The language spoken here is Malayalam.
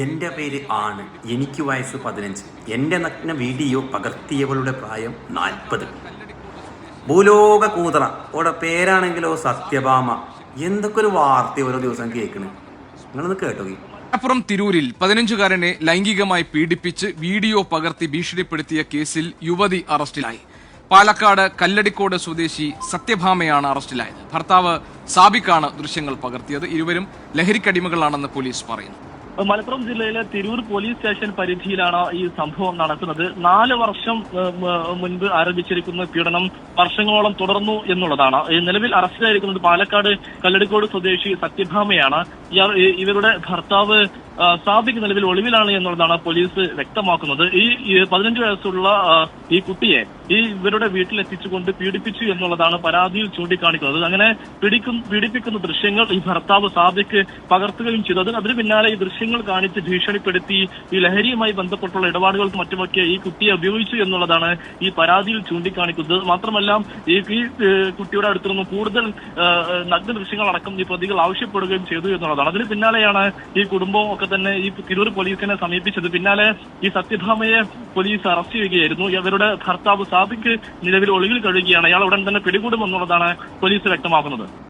എൻ്റെ പേര് ആണ്. എനിക്ക് വയസ്സ് 15. എൻ്റെ നഗ്ന വീഡിയോ പകർത്തിയവളുടെ പ്രായം 40. ഭൂലോക കൂതറ ഓടെ പേരാണെങ്കിലോ സത്യഭാമ. എന്തൊക്കെ ഒരു വാർത്ത ഓരോ ദിവസം കേൾക്കണ്. നിങ്ങളൊന്ന് കേട്ടോ. മലപ്പുറം തിരൂരിൽ 15-കാരനെ ലൈംഗികമായി പീഡിപ്പിച്ച് വീഡിയോ പകർത്തി ഭീഷണിപ്പെടുത്തിയ കേസിൽ യുവതി അറസ്റ്റിലായി. പാലക്കാട് കല്ലടിക്കോട് സ്വദേശി സത്യഭാമയാണ് അറസ്റ്റിലായത്. ഭർത്താവ് സാബിക്കാണ് ദൃശ്യങ്ങൾ പകർത്തിയത്. ഇരുവരും ലഹരിക്കടിമകളാണെന്ന് പോലീസ് പറയുന്നു. മലപ്പുറം ജില്ലയിലെ തിരൂർ പോലീസ് സ്റ്റേഷൻ പരിധിയിലാണ് ഈ സംഭവം നടക്കുന്നത്. 4 വർഷം മുൻപ് ആരംഭിച്ചിരിക്കുന്ന പീഡനം വർഷങ്ങളോളം തുടർന്നു എന്നുള്ളതാണ്. നിലവിൽ അറസ്റ്റിലായിരിക്കുന്നത് പാലക്കാട് കല്ലടിക്കോട് സ്വദേശി സത്യഭാമയാണ്. ഇവരുടെ ഭർത്താവ് സാബിക്ക് നിലവിൽ ഒളിവിലാണ് എന്നുള്ളതാണ് പോലീസ് വ്യക്തമാക്കുന്നത്. ഈ 15 വയസ്സുള്ള ഈ കുട്ടിയെ ഇവരുടെ വീട്ടിലെത്തിച്ചുകൊണ്ട് പീഡിപ്പിച്ചു എന്നുള്ളതാണ് പരാതിയിൽ ചൂണ്ടിക്കാണിക്കുന്നത്. അങ്ങനെ പീഡിപ്പിക്കുന്ന ദൃശ്യങ്ങൾ ഈ ഭർത്താവ് സാബിക്ക് പകർത്തുകയും ചെയ്തത്. അതിന് പിന്നാലെ ഈ ദൃശ്യങ്ങൾ കാണിച്ച് ഭീഷണിപ്പെടുത്തി ഈ ലഹരിയുമായി ബന്ധപ്പെട്ടുള്ള ഇടപാടുകൾക്ക് മറ്റുമൊക്കെ ഈ കുട്ടിയെ ഉപയോഗിച്ചു എന്നുള്ളതാണ് ഈ പരാതിയിൽ ചൂണ്ടിക്കാണിക്കുന്നത്. മാത്രമല്ല ഈ കുട്ടിയുടെ അടുത്തുനിന്ന് കൂടുതൽ നഗ്ന ദൃശ്യങ്ങൾ അടക്കം ഈ പ്രതികൾ ആവശ്യപ്പെടുകയും ചെയ്തു എന്നുള്ളതാണ്. അതിന് പിന്നാലെയാണ് ഈ കുടുംബവും ഒക്കെ തന്നെ ഈ തിരൂർ പോലീസിനെ സമീപിച്ചത്. പിന്നാലെ ഈ സത്യഭാമയെ പോലീസ് അറസ്റ്റ് ചെയ്യുകയായിരുന്നു. ഇവരുടെ ഭർത്താവ് സാബിക്ക് നിലവിൽ ഒളിവിൽ കഴിയുകയാണ്. അയാൾ ഉടൻ തന്നെ പിടികൂടുമെന്നുള്ളതാണ് പോലീസ് വ്യക്തമാക്കുന്നത്.